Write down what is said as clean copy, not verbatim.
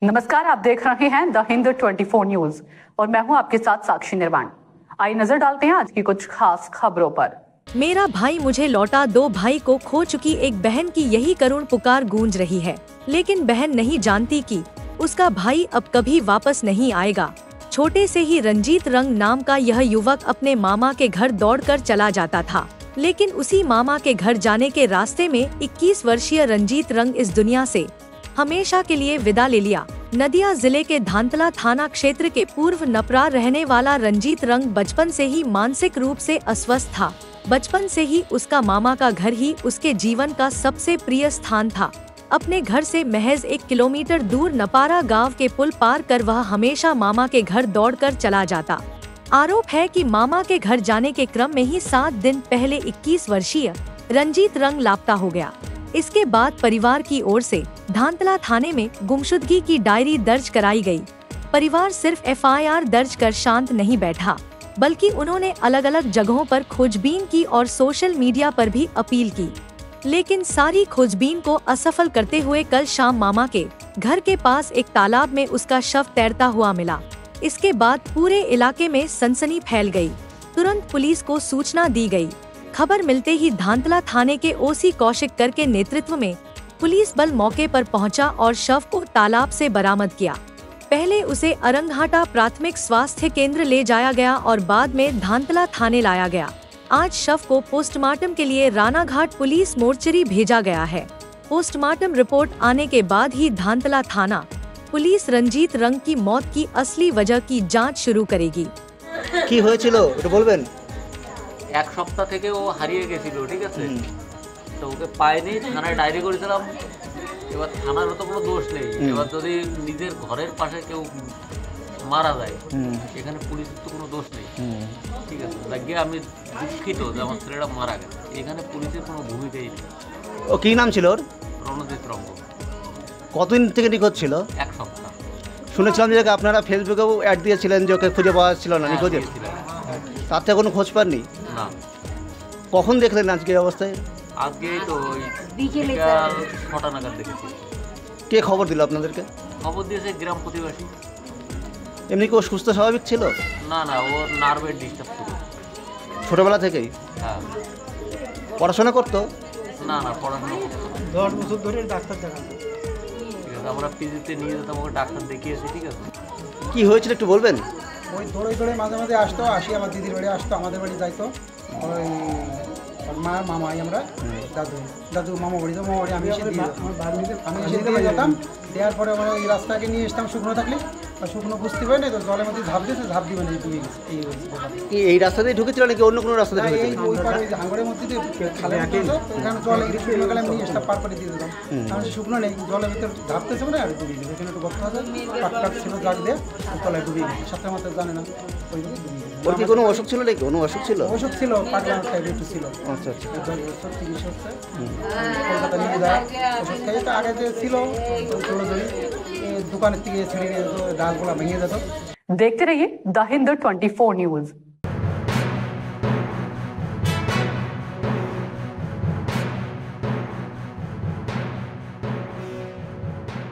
नमस्कार, आप देख रहे हैं द हिंद 24 न्यूज और मैं हूं आपके साथ साक्षी निर्वाण। आइए नजर डालते हैं आज की कुछ खास खबरों पर। मेरा भाई मुझे लौटा दो। भाई को खो चुकी एक बहन की यही करुण पुकार गूंज रही है, लेकिन बहन नहीं जानती कि उसका भाई अब कभी वापस नहीं आएगा। छोटे से ही रंजीत रंग नाम का यह युवक अपने मामा के घर दौड़कर चला जाता था, लेकिन उसी मामा के घर जाने के रास्ते में 21 वर्षीय रंजीत रंग इस दुनिया से हमेशा के लिए विदा ले लिया। नदिया जिले के धांतला थाना क्षेत्र के पूर्व नपरा रहने वाला रंजीत रंग बचपन से ही मानसिक रूप से अस्वस्थ था। बचपन से ही उसका मामा का घर ही उसके जीवन का सबसे प्रिय स्थान था। अपने घर से महज 1 किलोमीटर दूर नपारा गांव के पुल पार कर वह हमेशा मामा के घर दौड़कर चला जाता। आरोप है कि मामा के घर जाने के क्रम में ही 7 दिन पहले 21 वर्षीय रंजीत रंग लापता हो गया। इसके बाद परिवार की ओर से धांतला थाने में गुमशुदगी की डायरी दर्ज कराई गई। परिवार सिर्फ एफआईआर दर्ज कर शांत नहीं बैठा, बल्कि उन्होंने अलग अलग जगहों पर खोजबीन की और सोशल मीडिया पर भी अपील की, लेकिन सारी खोजबीन को असफल करते हुए कल शाम मामा के घर के पास एक तालाब में उसका शव तैरता हुआ मिला। इसके बाद पूरे इलाके में सनसनी फैल गई। तुरंत पुलिस को सूचना दी गई। खबर मिलते ही धांतला थाने के ओसी कौशिक कर के नेतृत्व में पुलिस बल मौके पर पहुंचा और शव को तालाब से बरामद किया। पहले उसे अरंगहाटा प्राथमिक स्वास्थ्य केंद्र ले जाया गया और बाद में धांतला थाने लाया गया। आज शव को पोस्टमार्टम के लिए रानाघाट पुलिस मोर्चरी भेजा गया है। पोस्टमार्टम रिपोर्ट आने के बाद ही धांतला थाना पुलिस रंजीत रंग की मौत की असली वजह की जांच शुरू करेगी। কি হয়েছিল এটা বলবেন? এক সপ্তাহ থেকে ও হারিয়ে গেছিল, ঠিক আছে। তো ওকে পাইনি, থানায় ডায়েরি করেছিলাম। এবার থানারও তো কোনো দোষ নেই। এবার যদি নিজের ঘরের পাশে কেউ মারা যায়, এখানে পুলিশের তো কোনো দোষ নেই, ঠিক আছে। লাগিয়ে আমি দুঃখিত যে আমার ছেলেটা মারা গেছে, এখানে পুলিশের কোনো ভূমিকাই নেই। ও কি নাম ছিল ওর? রণজিৎ রঙ্গ। কতদিন থেকে নিখোঁজ ছিল? এক সপ্তাহ। শুনেছিলাম যে আপনারা ফেসবুকেও অ্যাড দিয়েছিলেন যে ওকে খুঁজে পাওয়া ছিল না, নিখোঁজের। তার থেকে কোনো খোঁজ পাননি? না। কখন দেখলেন আজকে এই অবস্থায়? আজকে তো বিকেল 6টা নাগাদ দেখেছি। কে খবর দিল আপনাদেরকে? খবর দিয়েছে গ্রাম প্রতিবেশী। এমনি কি ও সুস্থ স্বাভাবিক ছিল? না না, ওর নার্ভের ডিস্টার্ব ছিল ছোটবেলা থেকেই। হ্যাঁ। পড়াশোনা করতো? না না, পড়াশোনা করতো না। 10 বছর ধরে ডাক্তার দেখান। ঠিক আছে, আমরা পিজিতে নিয়ে যেতাম, ওকে ডাক্তার দেখিয়েছি, ঠিক আছে। কি হয়েছিল একটু বলবেন? ওই দৌড়ে মাঝে মাঝে আসতো, আসি আমার দিদির বাড়ি আসতো, আমাদের বাড়ি যাইতো। ওই মার মামাই আমরা দাদু মামা বাড়ি, মামা বাড়ি আমি এসে দিয়ে যেতাম। দেওয়ার পরে আমরা এই রাস্তাকে নিয়ে আসতাম শুকনো থাকলে, আর শুকনো বুঝতে পারি না তো জলের মধ্যে ঝাঁপ দিয়েছে, ঝাঁপ দিবে না ডুবে গেছে। এই রাস্তা দিয়ে ঢুকেছিল নাকি অন্য কোনো রাস্তা দিয়ে ঢুকেছিল? ওই পারে হাঙ্গরের মধ্যে দিয়ে খালে এখানে জলে শুকনো গেলে আমি নিয়ে আসতাম, পার করে দিয়ে দিতাম। আমি শুকনো নেই, জলের ভিতরে ঝাঁপতেছে মানে আর ডুবে গেছে। এখানে একটু গর্ত আছে, পাটকাট ছিল জাগ দিয়ে তলায় ডুবে গেছে। সাথে মাত্র জানে না ওই ওর কি কোনো অসুখ ছিল নাকি? কোনো অসুখ ছিল? অসুখ ছিল, পাগলা টাইপের একটু ছিল। আচ্ছা আচ্ছা। চিকিৎসা হচ্ছে, কলকাতা নিয়ে যায় ওষুধ খাইয়ে। তো আগে যে ছিল দোকানের থেকে ছিঁড়ে নিয়ে যেত, ডালগুলা ভেঙে যেত। देखते रहिए द हिंद 24 न्यूज।